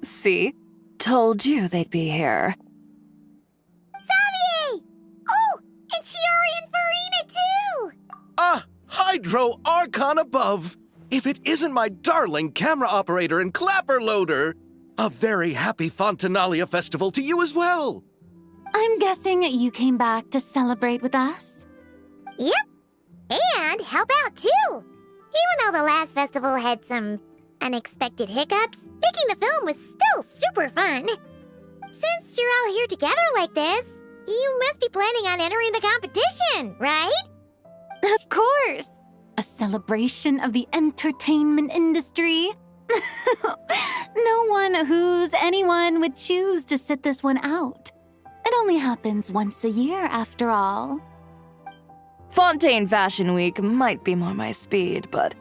See? Told you they'd be here. Xavier! Oh, and Shiori and Farina too! Hydro Archon above! If it isn't my darling camera operator and clapper loader! A very happy Fontinalia festival to you as well! I'm guessing you came back to celebrate with us? Yep, and help out too! Even though the last festival had some unexpected hiccups, making the film was still super fun. Since you're all here together like this, you must be planning on entering the competition, right? Of course! A celebration of the entertainment industry. No one who's anyone would choose to sit this one out. It only happens once a year, after all. Fontaine Fashion Week might be more my speed, but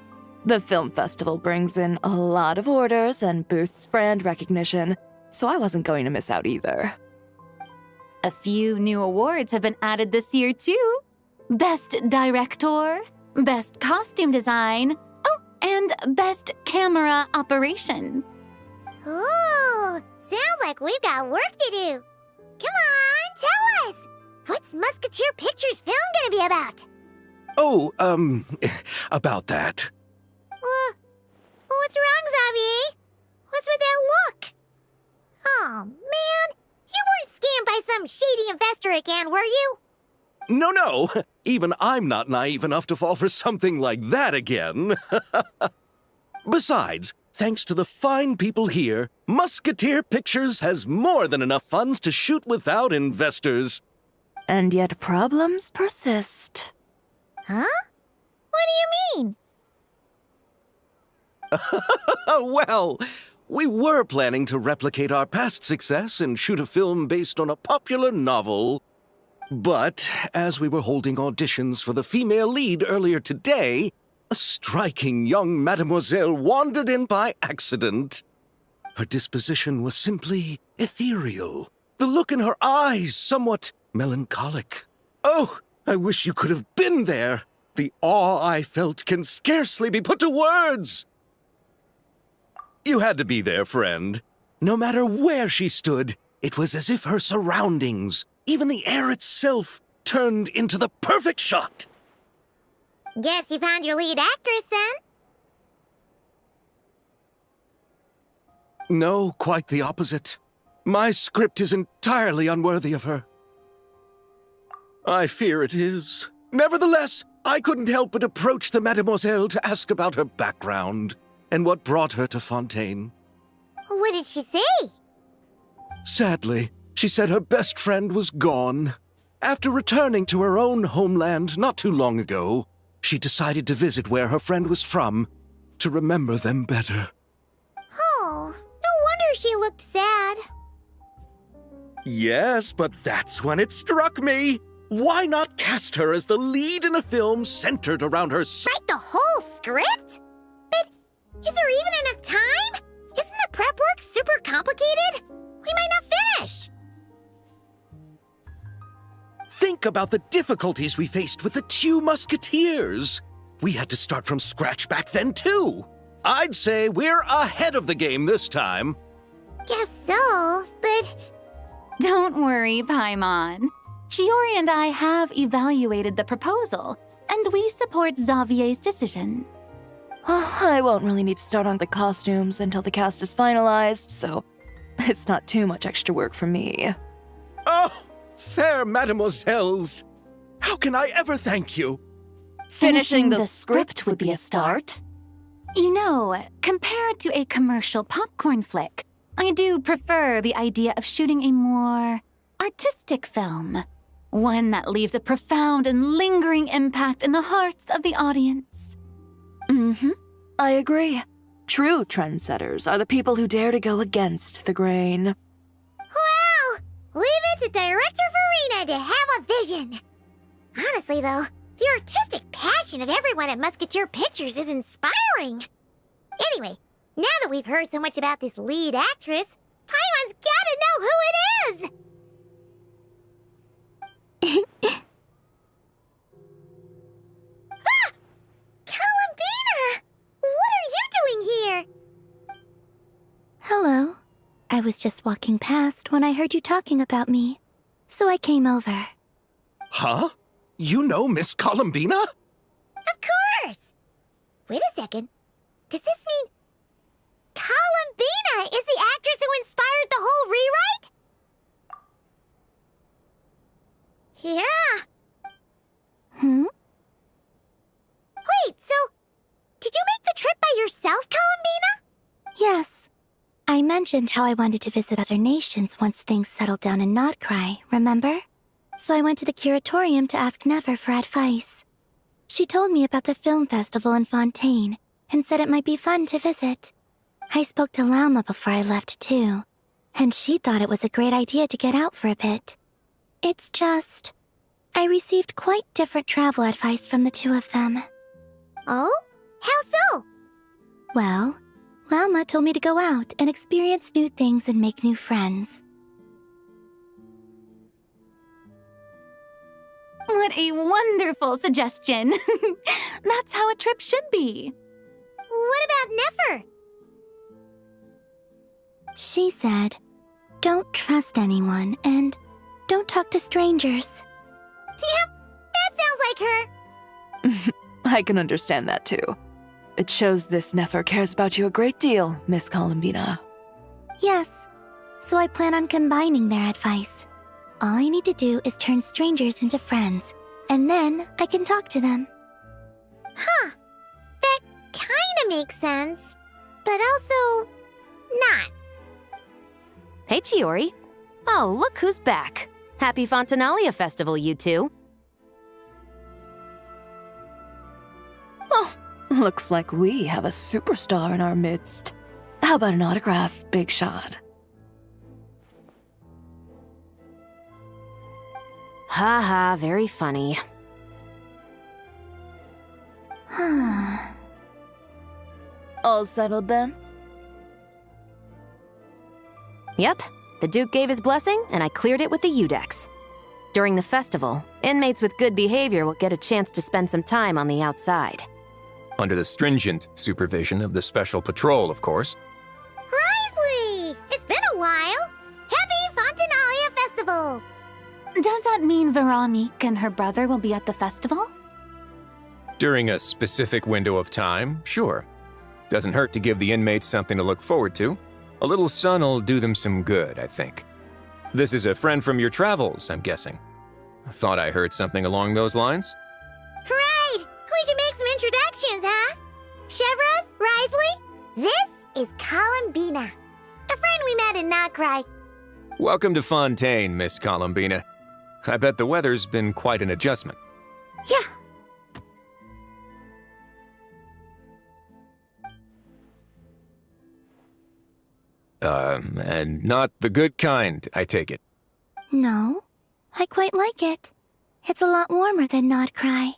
the film festival brings in a lot of orders and boosts brand recognition, so I wasn't going to miss out either. A few new awards have been added this year, too. Best Director, Best Costume Design, oh, and Best Camera Operation. Ooh, sounds like we've got work to do. Come on, tell us! What's Musketeer Pictures film gonna be about? Oh, about that. What's wrong, Xavier? What's with that look? Oh, man, you weren't scammed by some shady investor again, were you? No, even I'm not naive enough to fall for something like that again. Besides, thanks to the fine people here, Musketeer Pictures has more than enough funds to shoot without investors. And yet problems persist. Huh? What do you mean? Well, we were planning to replicate our past success and shoot a film based on a popular novel. But as we were holding auditions for the female lead earlier today, a striking young mademoiselle wandered in by accident. Her disposition was simply ethereal, the look in her eyes somewhat melancholic. Oh, I wish you could have been there. The awe I felt can scarcely be put to words. You had to be there, friend. No matter where she stood, it was as if her surroundings, even the air itself, turned into the perfect shot. Guess you found your lead actress, then? No, quite the opposite. My script is entirely unworthy of her. I fear it is. Nevertheless, I couldn't help but approach the mademoiselle to ask about her background and what brought her to Fontaine. What did she say? Sadly, she said her best friend was gone. After returning to her own homeland not too long ago, she decided to visit where her friend was from to remember them better. Oh, no wonder she looked sad. Yes, but that's when it struck me. Why not cast her as the lead in a film centered around her Write the whole script? But is there even enough time? Isn't the prep work super complicated? We might not finish. Think about the difficulties we faced with the two Musketeers. We had to start from scratch back then, too. I'd say we're ahead of the game this time. Guess so, but... Don't worry, Paimon. Shiori and I have evaluated the proposal, and we support Xavier's decision. I won't really need to start on the costumes until the cast is finalized, so it's not too much extra work for me. Oh, fair mademoiselles. How can I ever thank you? Finishing the script would be a start. You know, compared to a commercial popcorn flick, I do prefer the idea of shooting a more artistic film. One that leaves a profound and lingering impact in the hearts of the audience. I agree. True trendsetters are the people who dare to go against the grain. Wow! Leave it to Director Farina to have a vision. Honestly, though, the artistic passion of everyone at Musketeer Pictures is inspiring. Anyway, now that we've heard so much about this lead actress, Paimon's gotta know who it is! Ah! Columbina! What are you doing here? Hello. I was just walking past when I heard you talking about me, so I came over. Huh? You know Miss Columbina? Of course! Wait a second. Does this mean Columbina is the actress who inspired the whole rewrite? Yeah. Wait, so did you make the trip by yourself, Columbina? Yes. I mentioned how I wanted to visit other nations once things settled down in Notcry, remember? So I went to the curatorium to ask Never for advice. She told me about the film festival in Fontaine and said it might be fun to visit. I spoke to Lauma before I left too, and she thought it was a great idea to get out for a bit. It's just, I received quite different travel advice from the two of them. Oh? How so? Well, Lauma told me to go out and experience new things and make new friends. What a wonderful suggestion. That's how a trip should be. What about Nefer? She said, don't trust anyone and don't talk to strangers. Yep, that sounds like her. I can understand that too. It shows this Nefer cares about you a great deal, Miss Columbina. Yes, so I plan on combining their advice. All I need to do is turn strangers into friends, and then I can talk to them. Huh. That kinda makes sense, but also not. Hey, Chiori. Oh, look who's back. Happy Fontinalia Festival, you two. Oh, looks like we have a superstar in our midst. How about an autograph, Big Shot? Ha ha, very funny. All settled then? Yep, the Duke gave his blessing, and I cleared it with the Udex. During the festival, inmates with good behavior will get a chance to spend some time on the outside. Under the stringent supervision of the Special Patrol, of course. Risley! It's been a while! Happy Fontinalia Festival! Does that mean Veronique and her brother will be at the festival? During a specific window of time, sure. Doesn't hurt to give the inmates something to look forward to. A little sun'll do them some good, I think. This is a friend from your travels, I'm guessing. Thought I heard something along those lines. Right! We should make some introductions, huh? Chevros, Risley, this is Columbina, a friend we met in Notcry. Welcome to Fontaine, Miss Columbina. I bet the weather's been quite an adjustment. Yeah. And not the good kind, I take it. No, I quite like it. It's a lot warmer than Notcry.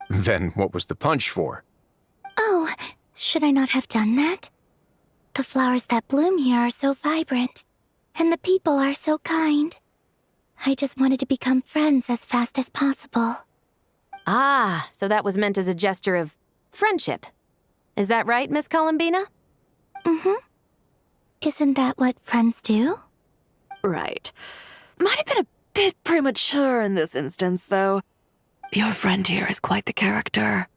Then what was the punch for? Oh, should I not have done that? The flowers that bloom here are so vibrant, and the people are so kind. I just wanted to become friends as fast as possible. Ah, so that was meant as a gesture of friendship. Is that right, Miss Columbina? Mm-hmm. Isn't that what friends do? Right. Might have been a bit premature in this instance, though. Your friend here is quite the character.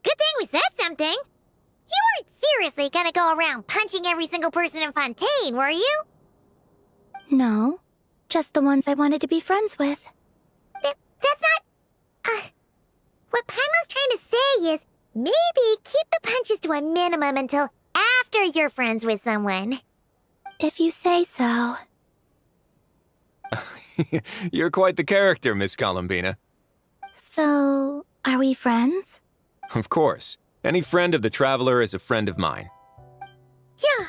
Good thing we said something. You weren't seriously gonna go around punching every single person in Fontaine, were you? No, just the ones I wanted to be friends with. That's not... what Paimon's trying to say is, maybe keep the punches to a minimum until after you're friends with someone. If you say so. You're quite the character, Miss Columbina. So, are we friends? Of course. Any friend of the Traveler is a friend of mine. Yeah.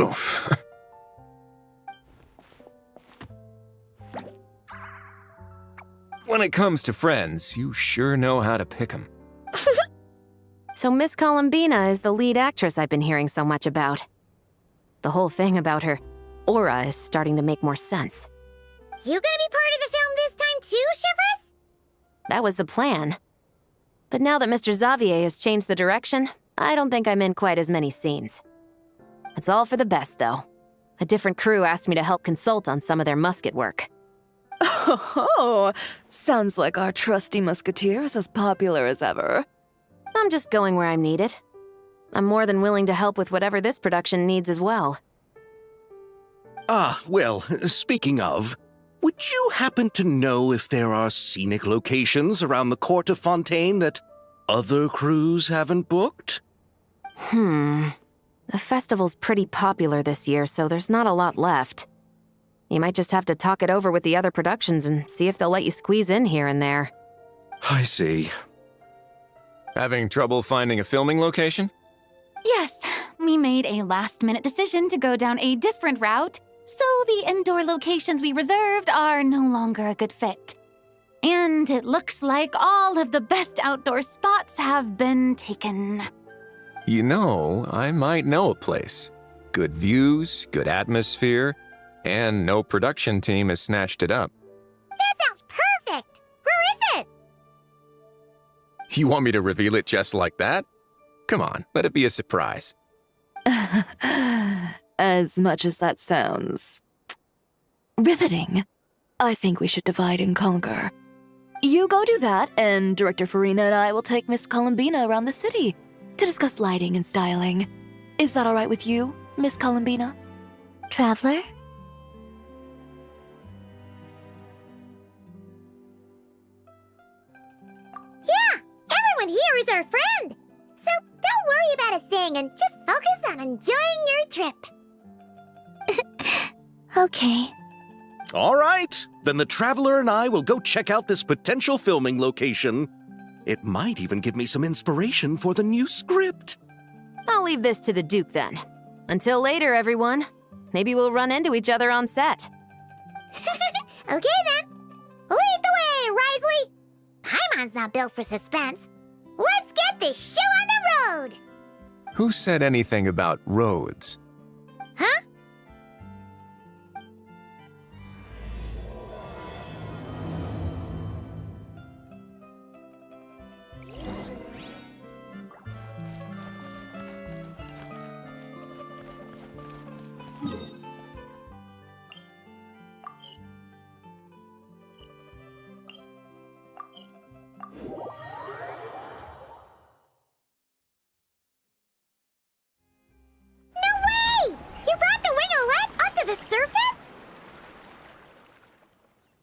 Oof. When it comes to friends, you sure know how to pick 'em. So Miss Columbina is the lead actress I've been hearing so much about. The whole thing about her aura is starting to make more sense. You gonna be part of the film this time too, Chevros? That was the plan. But now that Mr. Xavier has changed the direction, I don't think I'm in quite as many scenes. It's all for the best, though. A different crew asked me to help consult on some of their musket work. Oh, sounds like our trusty musketeer is as popular as ever. I'm just going where I'm needed. I'm more than willing to help with whatever this production needs as well. Ah, well, speaking of, would you happen to know if there are scenic locations around the court of Fontaine that other crews haven't booked? The festival's pretty popular this year, so there's not a lot left. You might just have to talk it over with the other productions and see if they'll let you squeeze in here and there. I see. Having trouble finding a filming location? Yes, we made a last-minute decision to go down a different route, so the indoor locations we reserved are no longer a good fit. And it looks like all of the best outdoor spots have been taken. You know, I might know a place. Good views, good atmosphere, and no production team has snatched it up. That sounds perfect! Where is it? You want me to reveal it just like that? Come on, let it be a surprise. As much as that sounds riveting, I think we should divide and conquer. You go do that, and Director Farina and I will take Miss Columbina around the city to discuss lighting and styling. Is that all right with you, Miss Columbina? Traveler? Yeah, everyone here is our friend. So don't worry about a thing and just focus on enjoying your trip. Okay. All right, then the Traveler and I will go check out this potential filming location. It might even give me some inspiration for the new script. I'll leave this to the Duke then. Until later, everyone. Maybe we'll run into each other on set. Okay then. Lead the way, Risley. Paimon's not built for suspense. Let's get this show on the road. Who said anything about roads? Huh?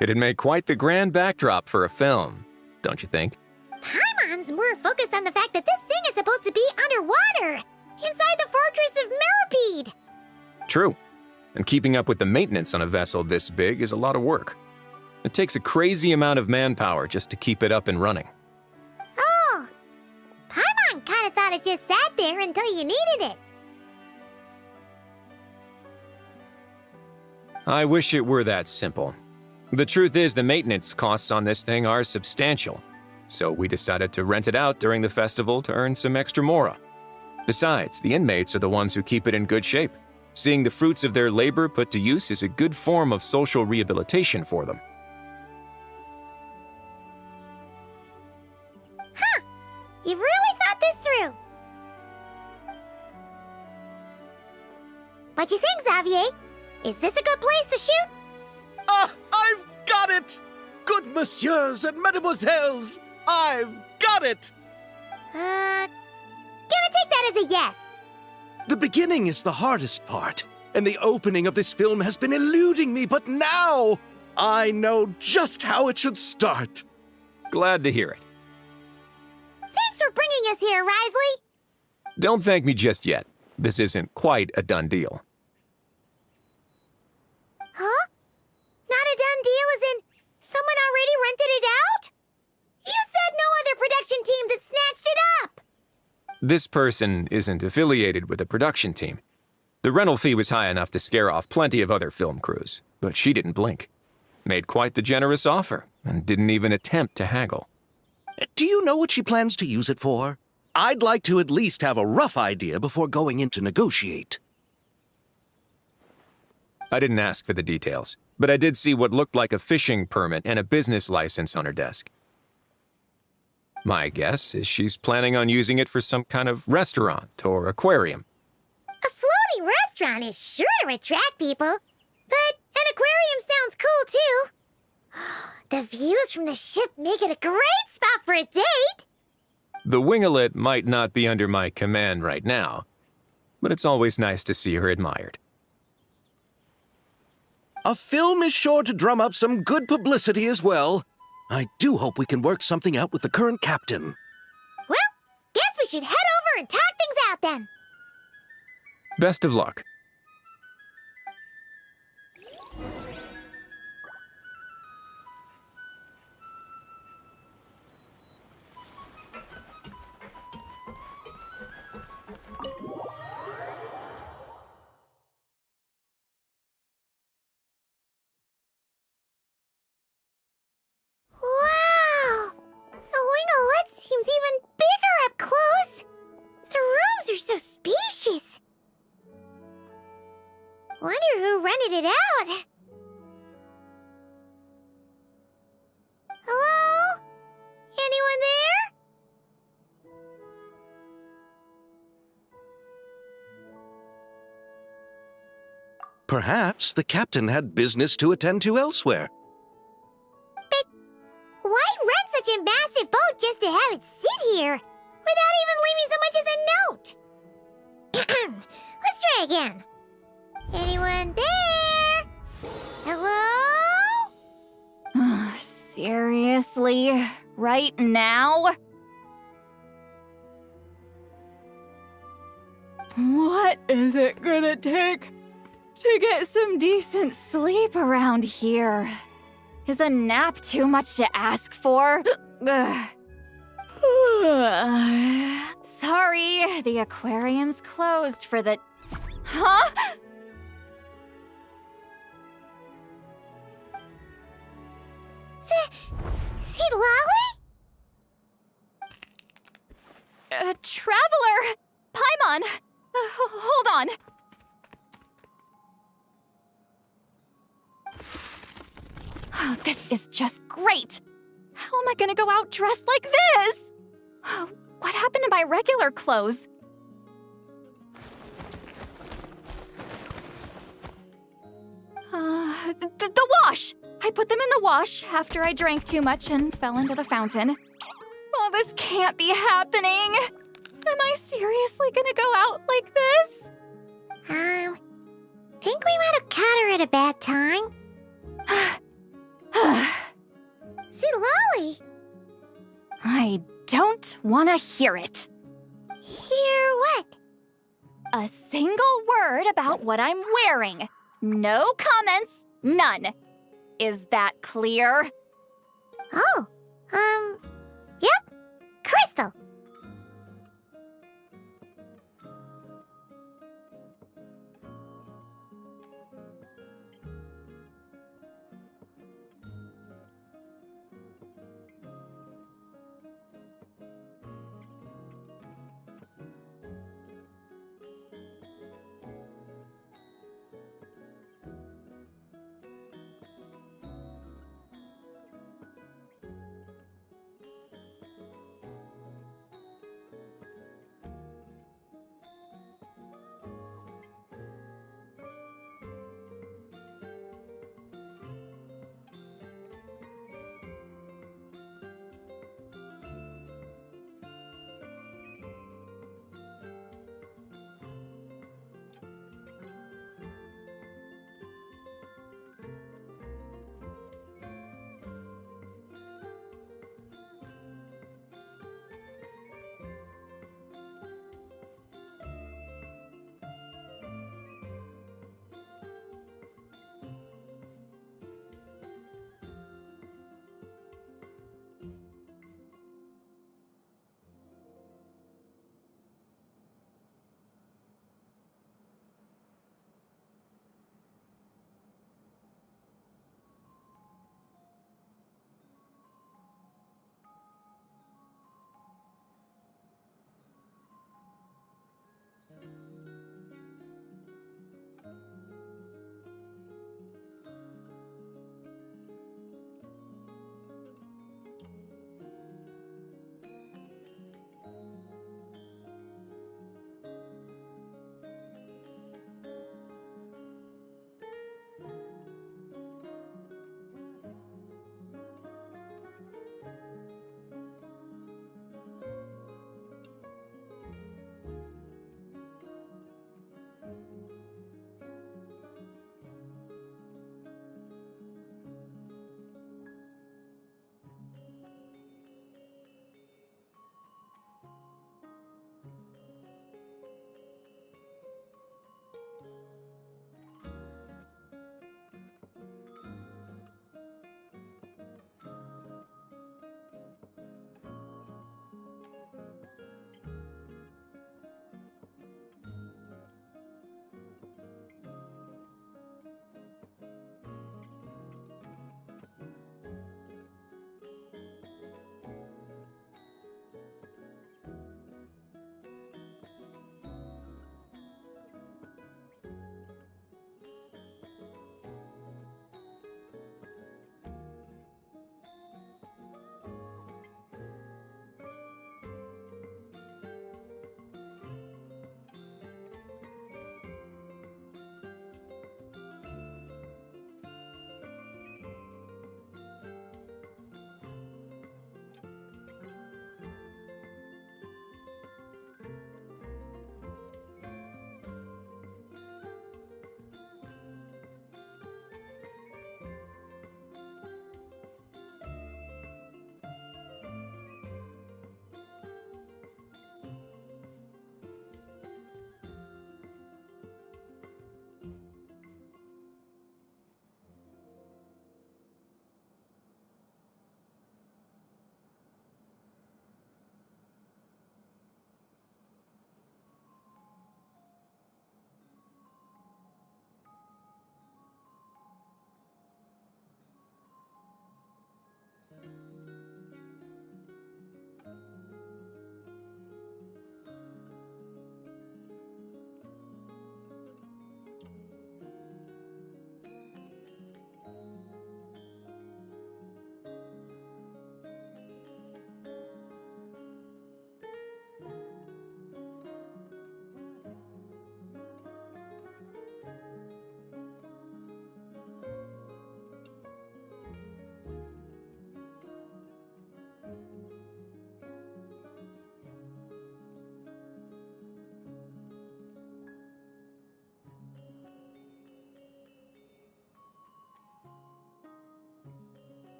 It'd make quite the grand backdrop for a film, don't you think? Paimon's more focused on the fact that this thing is supposed to be underwater, inside the fortress of Mirapede. True. And keeping up with the maintenance on a vessel this big is a lot of work. It takes a crazy amount of manpower just to keep it up and running. Oh, Paimon kind of thought it just sat there until you needed it. I wish it were that simple. The truth is, the maintenance costs on this thing are substantial, so we decided to rent it out during the festival to earn some extra mora. Besides, the inmates are the ones who keep it in good shape. Seeing the fruits of their labor put to use is a good form of social rehabilitation for them. Huh, you've really thought this through. What you think, Xavier? Is this a good place to shoot? Ah, I've got it! Good messieurs and mesdemoiselles, I've got it! Gonna take that as a yes. The beginning is the hardest part, and the opening of this film has been eluding me, but now I know just how it should start. Glad to hear it. Thanks for bringing us here, Risley. Don't thank me just yet. This isn't quite a done deal. Huh? Not a done deal as in someone already rented it out? You said no other production teams had snatched it up! This person isn't affiliated with a production team. The rental fee was high enough to scare off plenty of other film crews, but she didn't blink. Made quite the generous offer, and didn't even attempt to haggle. Do you know what she plans to use it for? I'd like to at least have a rough idea before going in to negotiate. I didn't ask for the details, but I did see what looked like a fishing permit and a business license on her desk. My guess is she's planning on using it for some kind of restaurant or aquarium. A floating restaurant is sure to attract people, but an aquarium sounds cool too. The views from the ship make it a great spot for a date. The winglet might not be under my command right now, but it's always nice to see her admired. A film is sure to drum up some good publicity as well. I do hope we can work something out with the current captain. Well, guess we should head over and talk things out then. Best of luck. Wow! The winglet seems even bigger up close. The rooms are so spacious. Wonder who rented it out. Hello? Anyone there? Perhaps the captain had business to attend to elsewhere. Why rent such a massive boat just to have it sit here, without even leaving so much as a note? Let's try again. Anyone there? Hello? Seriously? Right now? What is it gonna take to get some decent sleep around here? Is a nap too much to ask for? Sorry, the aquarium's closed for the... Huh? See Lolly? Traveler! Paimon! Hold on! Oh, this is just great! How am I gonna go out dressed like this? What happened to my regular clothes? The wash! I put them in the wash after I drank too much and fell into the fountain. Oh, this can't be happening! Am I seriously gonna go out like this? Think we might have caught her at a bad time. See Lolly? I don't want to hear it. Hear what? A single word about what I'm wearing. No comments, none. Is that clear? Oh, yep. Crystal.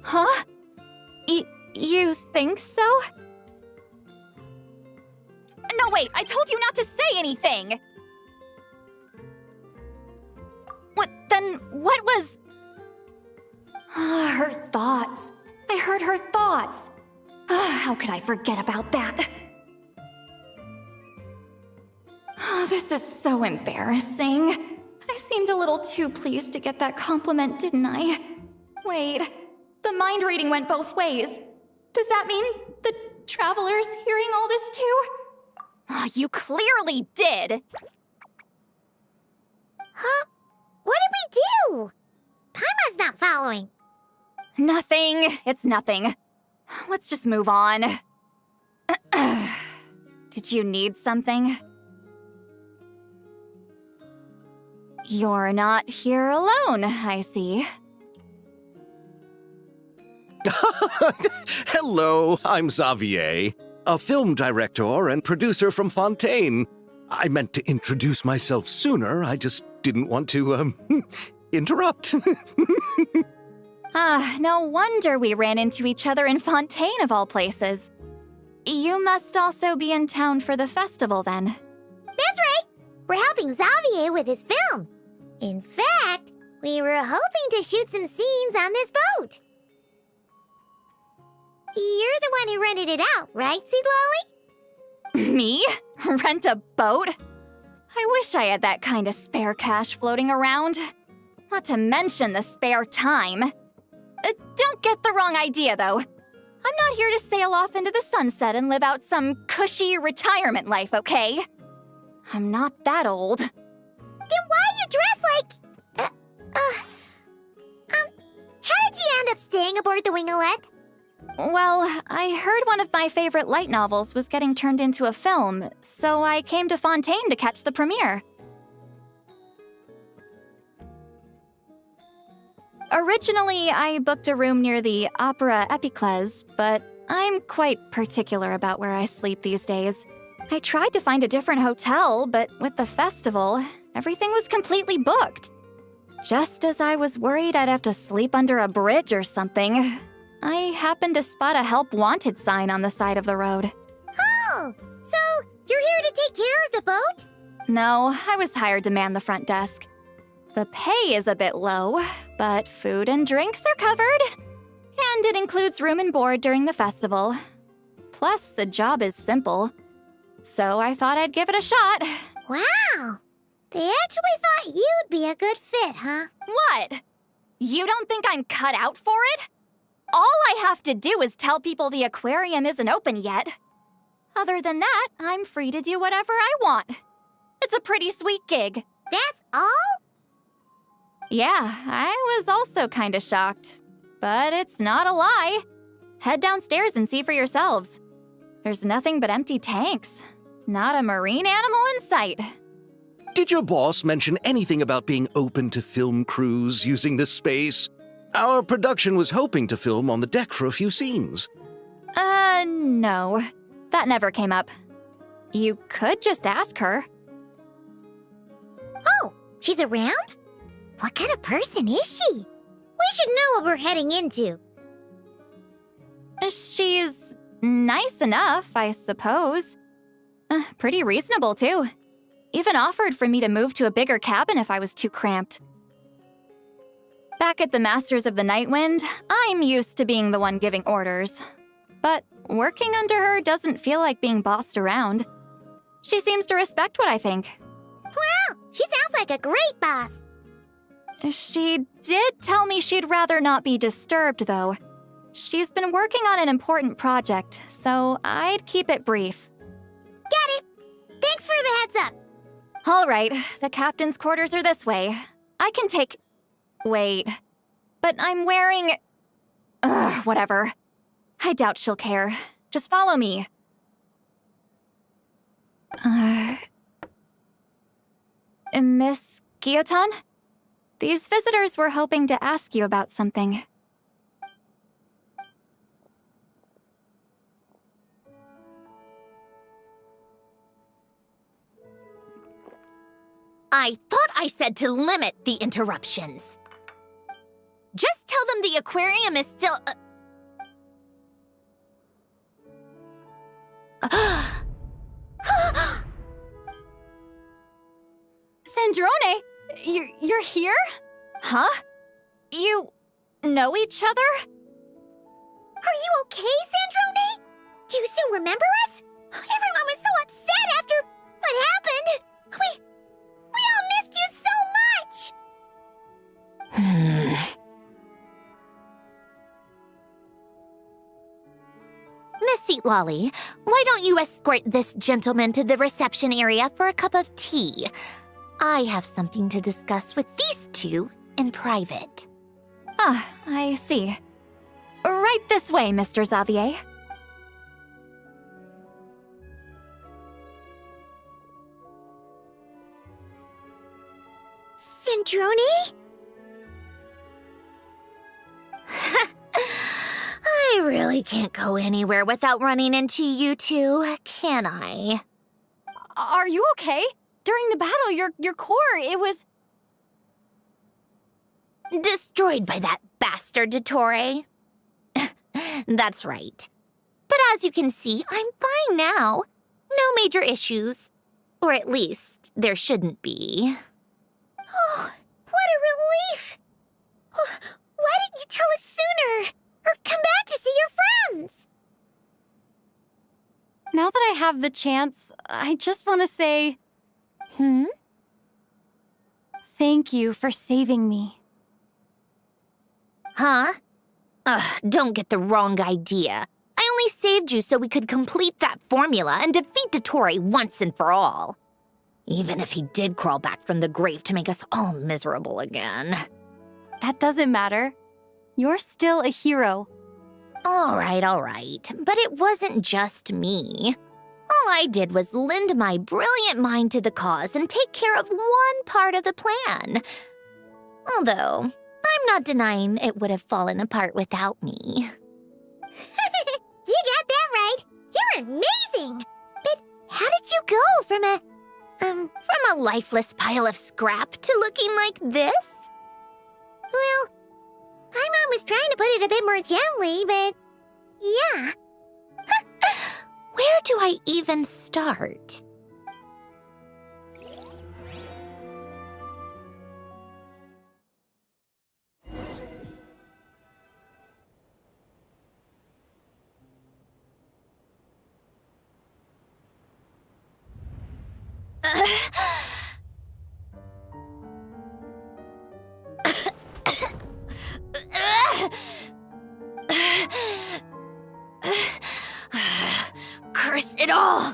Huh? You think so? No, wait, I told you not to say anything! What was... Her thoughts. I heard her thoughts. How could I forget about that? This is so embarrassing. I seemed a little too pleased to get that compliment, didn't I? Wait, the mind reading went both ways. Does that mean the Traveler's hearing all this too? You clearly did! Huh? What did we do? Paimon's not following. Nothing. It's nothing. Let's just move on. Did you need something? You're not here alone, I see. Hello, I'm Xavier, a film director and producer from Fontaine. I meant to introduce myself sooner, I just didn't want to, interrupt. No wonder we ran into each other in Fontaine of all places. You must also be in town for the festival then. That's right. We're helping Xavier with his film. In fact, we were hoping to shoot some scenes on this boat. You're the one who rented it out, right, Seed Lolly? Me? Rent a boat? I wish I had that kind of spare cash floating around. Not to mention the spare time. Don't get the wrong idea, though. I'm not here to sail off into the sunset and live out some cushy retirement life, okay? I'm not that old. Then why you dress like... how did you end up staying aboard the Winglet? Well, I heard one of my favorite light novels was getting turned into a film, so I came to Fontaine to catch the premiere. Originally, I booked a room near the Opera Epiclese, but I'm quite particular about where I sleep these days. I tried to find a different hotel, but with the festival, everything was completely booked. Just as I was worried I'd have to sleep under a bridge or something, I happened to spot a help wanted sign on the side of the road. Oh, so you're here to take care of the boat? No, I was hired to man the front desk. The pay is a bit low, but food and drinks are covered. And it includes room and board during the festival. Plus, the job is simple. So I thought I'd give it a shot. Wow. They actually thought you'd be a good fit, huh? What? You don't think I'm cut out for it? All I have to do is tell people the aquarium isn't open yet. Other than that, I'm free to do whatever I want. It's a pretty sweet gig. That's all? Yeah, I was also kinda shocked. But it's not a lie. Head downstairs and see for yourselves. There's nothing but empty tanks. Not a marine animal in sight. Did your boss mention anything about being open to film crews using this space? Our production was hoping to film on the deck for a few scenes. No. That never came up. You could just ask her. Oh, she's around? What kind of person is she? We should know what we're heading into. She's nice enough, I suppose. Pretty reasonable, too. Even offered for me to move to a bigger cabin if I was too cramped. Back at the Masters of the Night Wind, I'm used to being the one giving orders. But working under her doesn't feel like being bossed around. She seems to respect what I think. Wow, she sounds like a great boss. She did tell me she'd rather not be disturbed, though. She's been working on an important project, so I'd keep it brief. Got it. Thanks for the heads up. All right, the captain's quarters are this way. I can take... Wait. But I'm wearing... whatever. I doubt she'll care. Just follow me. Miss Guillotin? These visitors were hoping to ask you about something. I thought I said to limit the interruptions. Just tell them the aquarium is still... Sandrone, you're here? Huh? You know each other? Are you okay, Sandrone? Do you still remember us? Everyone was so upset after what happened. We all missed you so much. Miss Seat Lolly, why don't you escort this gentleman to the reception area for a cup of tea? I have something to discuss with these two in private. Ah, I see. Right this way, Mr. Xavier. Sandrone? I really can't go anywhere without running into you two, can I? Are you okay? During the battle, your core, it was... Destroyed by that bastard Dottore. That's right. But as you can see, I'm fine now. No major issues. Or at least, there shouldn't be. Oh, what a relief! Why didn't you tell us sooner? Or come back to see your friends? Now that I have the chance, I just want to say... Thank you for saving me. Huh? Don't get the wrong idea. I only saved you so we could complete that formula and defeat Dottore once and for all. Even if he did crawl back from the grave to make us all miserable again. That doesn't matter. You're still a hero. All right. But it wasn't just me. All I did was lend my brilliant mind to the cause and take care of one part of the plan. Although, I'm not denying it would have fallen apart without me. You got that right. You're amazing. But how did you go from a lifeless pile of scrap to looking like this? Well, my mom was trying to put it a bit more gently, but yeah. Where do I even start? Curse it all!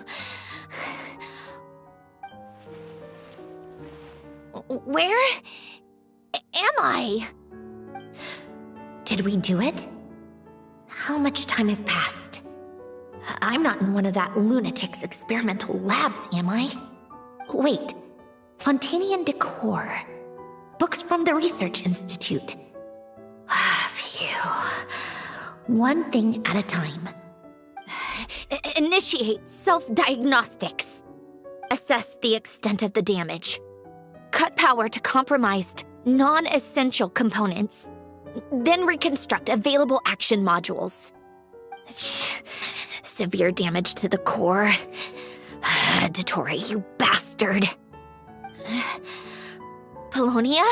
Where am I? Did we do it? How much time has passed? I'm not in one of that lunatic's experimental labs, am I? Wait, Fontanian decor. Books from the Research Institute. Phew. One thing at a time. Initiate self-diagnostics. Assess the extent of the damage. Cut power to compromised, non-essential components. Then reconstruct available action modules. Severe damage to the core. Dottore, you bastard. Polonia?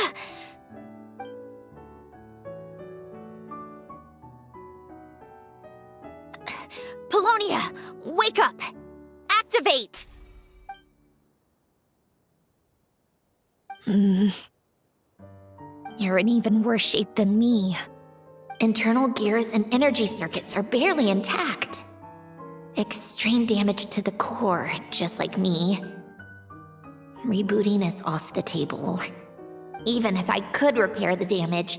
Polonia, wake up! Activate! You're in even worse shape than me. Internal gears and energy circuits are barely intact. Extreme damage to the core, just like me. Rebooting is off the table. Even if I could repair the damage,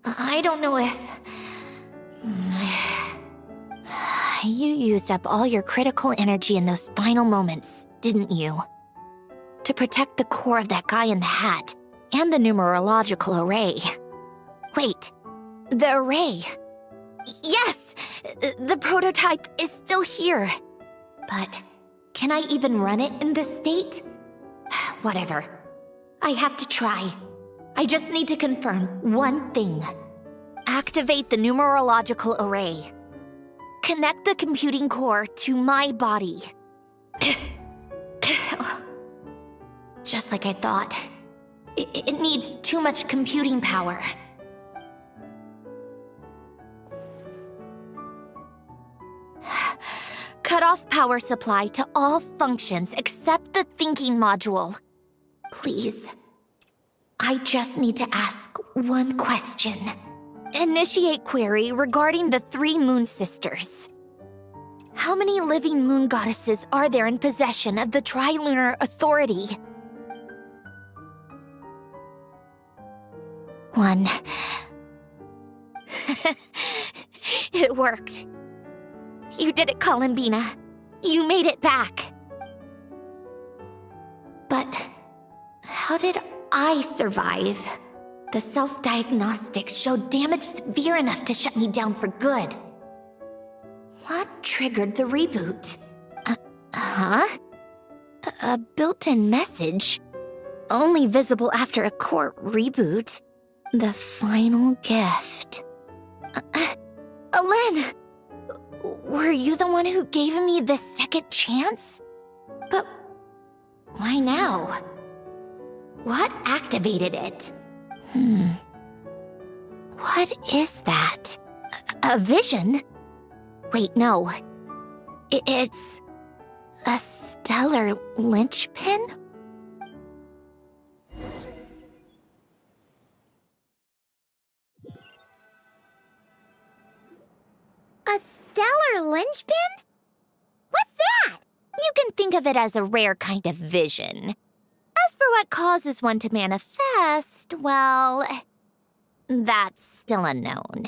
I don't know if... You used up all your critical energy in those final moments, didn't you? To protect the core of that guy in the hat, and the numerological array. Wait, the array. Yes! The prototype is still here. But can I even run it in this state? Whatever. I have to try. I just need to confirm one thing. Activate the numerological array. Connect the computing core to my body. Just like I thought. It needs too much computing power. Cut off power supply to all functions except the thinking module. Please. I just need to ask one question. Initiate query regarding the 3 moon sisters. How many living moon goddesses are there in possession of the Trilunar Authority? 1. It worked. You did it, Columbina. You made it back. But how did I survive? The self-diagnostics showed damage severe enough to shut me down for good. What triggered the reboot? A built-in message? Only visible after a core reboot. The final gift. Alen! Were you the one who gave me the second chance? But why now? What activated it? What is that? A vision? Wait, no. It's a stellar linchpin? A stellar linchpin? What's that? You can think of it as a rare kind of vision. As for what causes one to manifest, well, that's still unknown.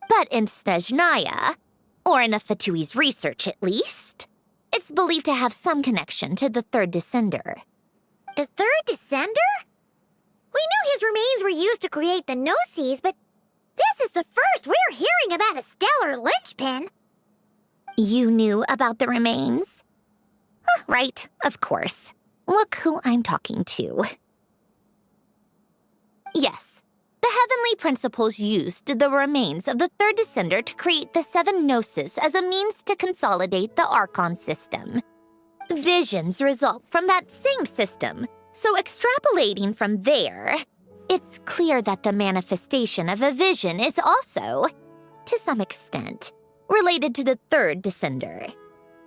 But in Snezhnaya, or in Afatui's research at least, it's believed to have some connection to the third descender. The third descender? We knew his remains were used to create the Gnosis, but this is the first we're hearing about a stellar linchpin. You knew about the remains? Right, of course. Look who I'm talking to. Yes, the heavenly principles used the remains of the third descender to create the 7 Gnosis as a means to consolidate the Archon system. Visions result from that same system, so extrapolating from there, it's clear that the manifestation of a vision is also, to some extent, related to the third descender.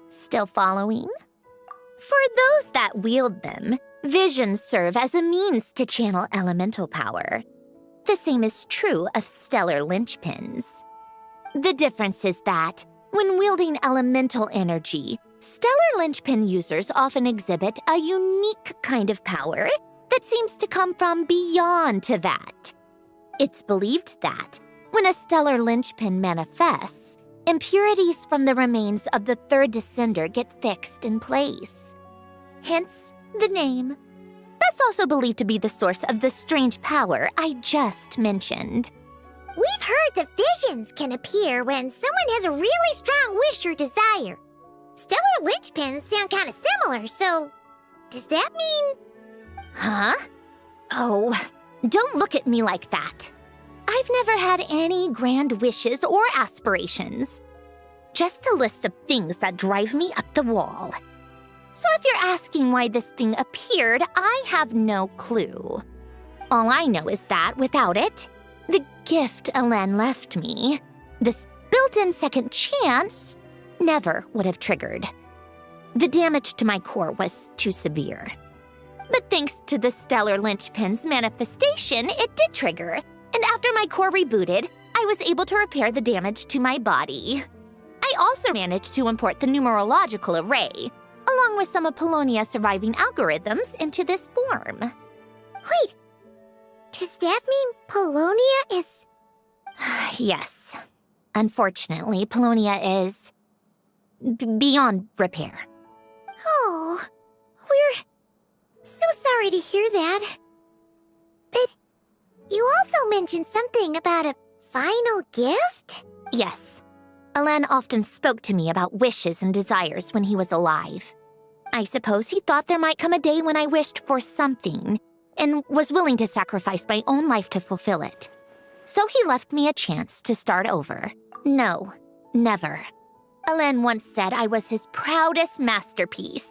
Still following? For those that wield them, visions serve as a means to channel elemental power. The same is true of stellar linchpins. The difference is that, when wielding elemental energy, stellar linchpin users often exhibit a unique kind of power that seems to come from beyond to that. It's believed that, when a stellar linchpin manifests, impurities from the remains of the third descender get fixed in place. Hence, the name. That's also believed to be the source of the strange power I just mentioned. We've heard that visions can appear when someone has a really strong wish or desire. Stellar linchpins sound kind of similar, so does that mean... Huh? Oh, don't look at me like that. I've never had any grand wishes or aspirations. Just a list of things that drive me up the wall. So if you're asking why this thing appeared, I have no clue. All I know is that without it, the gift Alen left me, this built-in second chance, never would have triggered. The damage to my core was too severe. But thanks to the stellar linchpin's manifestation, it did trigger. And after my core rebooted, I was able to repair the damage to my body. I also managed to import the numerological array, along with some of Polonia's surviving algorithms, into this form. Wait, does that mean Polonia is... Yes. Unfortunately, Polonia is... beyond repair. Oh, we're so sorry to hear that. But you also mentioned something about a final gift? Yes. Alen often spoke to me about wishes and desires when he was alive. I suppose he thought there might come a day when I wished for something, and was willing to sacrifice my own life to fulfill it. So he left me a chance to start over. No, never. Alen once said I was his proudest masterpiece.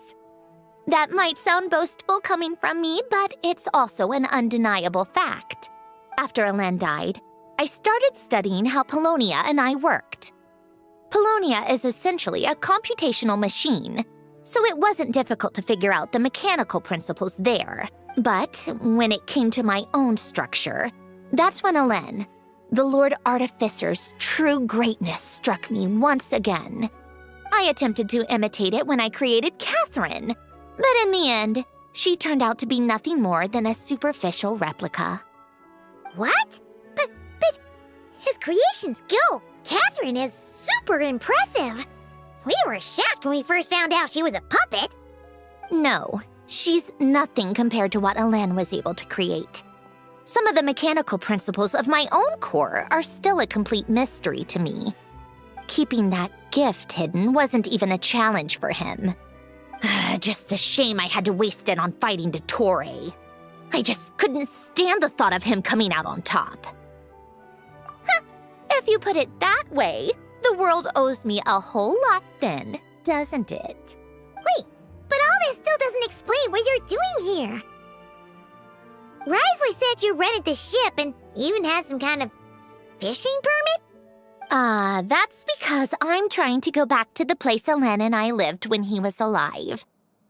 That might sound boastful coming from me, but it's also an undeniable fact. After Alen died, I started studying how Polonia and I worked. Polonia is essentially a computational machine, so it wasn't difficult to figure out the mechanical principles there. But when it came to my own structure, that's when Alen, the Lord Artificer's true greatness, struck me once again. I attempted to imitate it when I created Catherine, but in the end, she turned out to be nothing more than a superficial replica. What? But his creation skill, Catherine, is super impressive. We were shocked when we first found out she was a puppet. No, she's nothing compared to what Alen was able to create. Some of the mechanical principles of my own core are still a complete mystery to me. Keeping that gift hidden wasn't even a challenge for him. Just a shame I had to waste it on fighting Dottore. I just couldn't stand the thought of him coming out on top. If you put it that way, the world owes me a whole lot then, doesn't it? Wait, but all this still doesn't explain what you're doing here. Risley said you rented the ship and even had some kind of fishing permit? That's because I'm trying to go back to the place Alen and I lived when he was alive.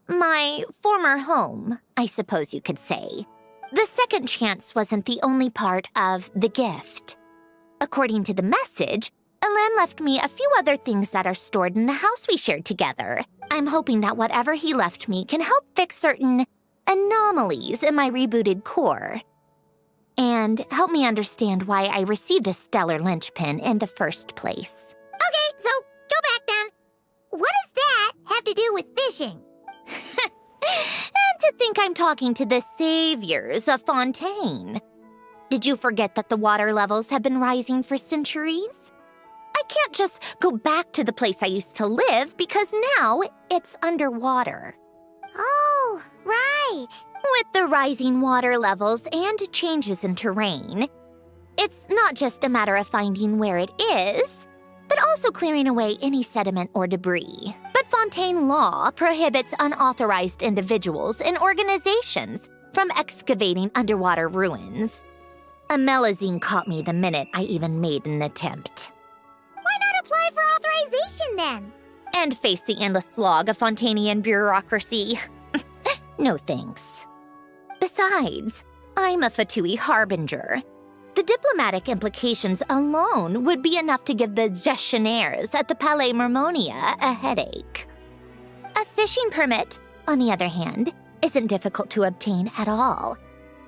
My former home, I suppose you could say. The second chance wasn't the only part of the gift. According to the message, Alen left me a few other things that are stored in the house we shared together. I'm hoping that whatever he left me can help fix certain anomalies in my rebooted core. And help me understand why I received a stellar linchpin in the first place. Okay, so go back then. What does that have to do with fishing? And to think I'm talking to the saviors of Fontaine. Did you forget that the water levels have been rising for centuries? I can't just go back to the place I used to live because now it's underwater. Oh, right. With the rising water levels and changes in terrain, it's not just a matter of finding where it is, but also clearing away any sediment or debris. But Fontaine law prohibits unauthorized individuals and organizations from excavating underwater ruins. Amelazine caught me the minute I even made an attempt. Why not apply for authorization then? And face the endless slog of Fontanian bureaucracy. No thanks. Besides, I'm a Fatui harbinger. The diplomatic implications alone would be enough to give the gestionnaires at the Palais Mermonia a headache. A fishing permit, on the other hand, isn't difficult to obtain at all.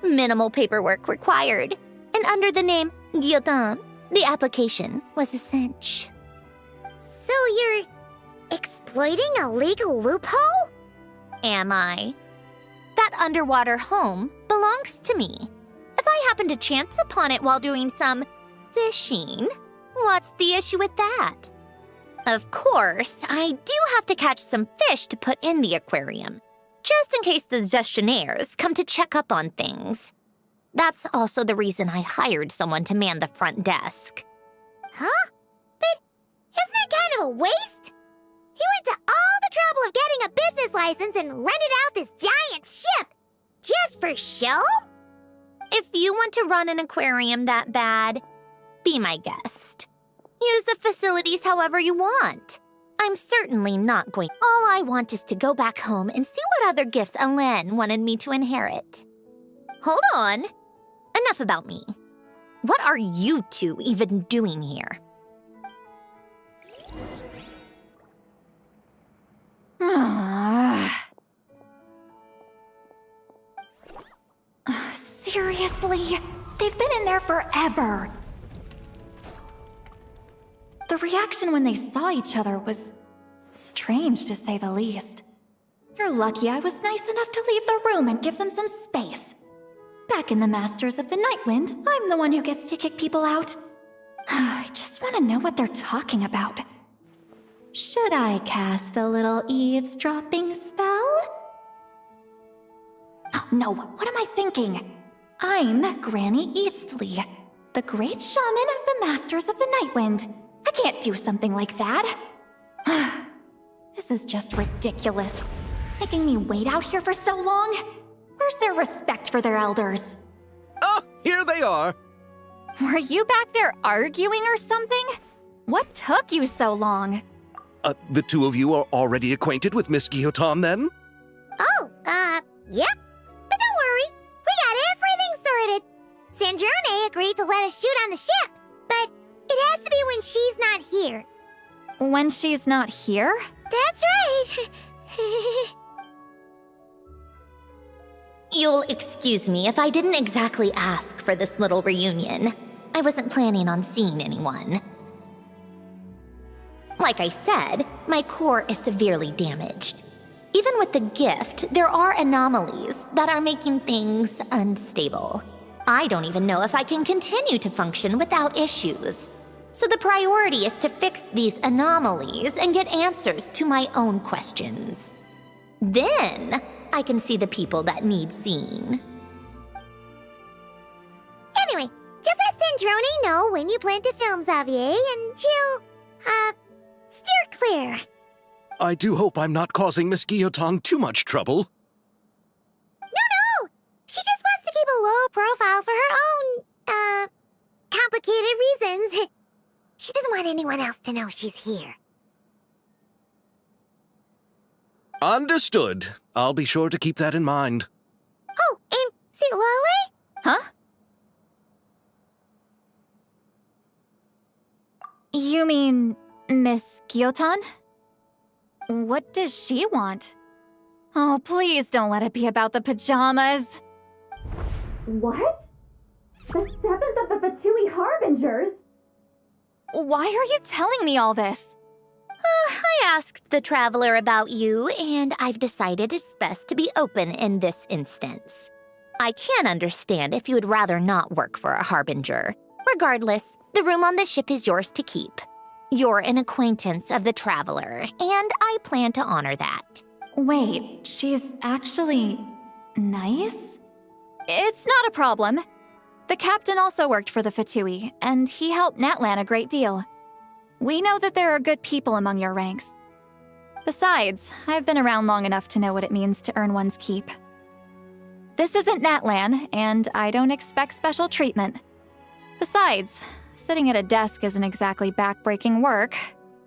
Minimal paperwork required, and under the name Guillotin, the application was a cinch. So you're exploiting a legal loophole? Am I? That underwater home belongs to me. If I happen to chance upon it while doing some fishing, what's the issue with that? Of course, I do have to catch some fish to put in the aquarium, just in case the gestionnaires come to check up on things. That's also the reason I hired someone to man the front desk. Huh? But isn't that kind of a waste? He went to all the trouble of getting a business license and rented out this giant ship. Just for show? If you want to run an aquarium that bad, be my guest. Use the facilities however you want. I'm certainly not going. All I want is to go back home and see what other gifts Alen wanted me to inherit. Hold on. Enough about me. What are you two even doing here? Seriously? They've been in there forever. The reaction when they saw each other was strange, to say the least. You're lucky I was nice enough to leave the room and give them some space. Back in the Masters of the Nightwind, I'm the one who gets to kick people out. I just want to know what they're talking about. Should I cast a little eavesdropping spell? Oh, no, what am I thinking? I'm Granny Eastley. The great shaman of the Masters of the Nightwind. I can't do something like that. This is just ridiculous. Making me wait out here for so long? Where's their respect for their elders? Oh, here they are. Were you back there arguing or something? What took you so long? The two of you are already acquainted with Miss Guillotin, then? Oh, yep. But don't worry, we got everything sorted. Sandrone agreed to let us shoot on the ship, but it has to be when she's not here. When she's not here? That's right. You'll excuse me if I didn't exactly ask for this little reunion. I wasn't planning on seeing anyone. Like I said, my core is severely damaged. Even with the gift, there are anomalies that are making things unstable. I don't even know if I can continue to function without issues. So the priority is to fix these anomalies and get answers to my own questions. Then, I can see the people that need seeing. Anyway, just let Sandrone know when you plan to film Xavier, and she'll, steer clear. I do hope I'm not causing Miss Guillotin too much trouble. No! She just wants to keep a low profile for her own, complicated reasons. She doesn't want anyone else to know she's here. Understood. I'll be sure to keep that in mind. Oh, and see Lale? Huh? You mean Miss Guillotin? What does she want? Oh, please don't let it be about the pajamas. What? The 7th of the Fatui Harbingers? Why are you telling me all this? I asked the Traveler about you, and I've decided it's best to be open in this instance. I can understand if you would rather not work for a Harbinger. Regardless, the room on the ship is yours to keep. You're an acquaintance of the Traveler, and I plan to honor that. Wait, she's actually nice? It's not a problem. The captain also worked for the Fatui, and he helped Natlan a great deal. We know that there are good people among your ranks. Besides, I've been around long enough to know what it means to earn one's keep. This isn't Natlan, and I don't expect special treatment. Besides, sitting at a desk isn't exactly backbreaking work.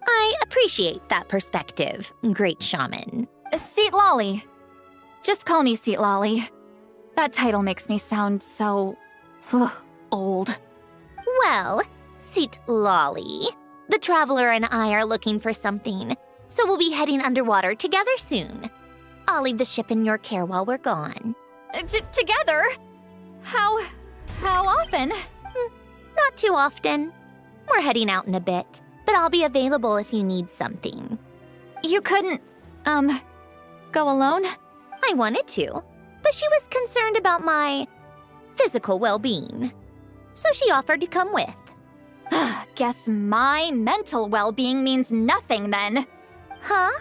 I appreciate that perspective, great shaman. Seat Lolly. Just call me Seat Lolly. That title makes me sound so... old. Well, Seat Lolly, the Traveler and I are looking for something, so we'll be heading underwater together soon. I'll leave the ship in your care while we're gone. Together? How often? Not too often. We're heading out in a bit, but I'll be available if you need something. You couldn't, go alone? I wanted to, but she was concerned about my physical well-being, so she offered to come with. Guess my mental well-being means nothing then. Huh?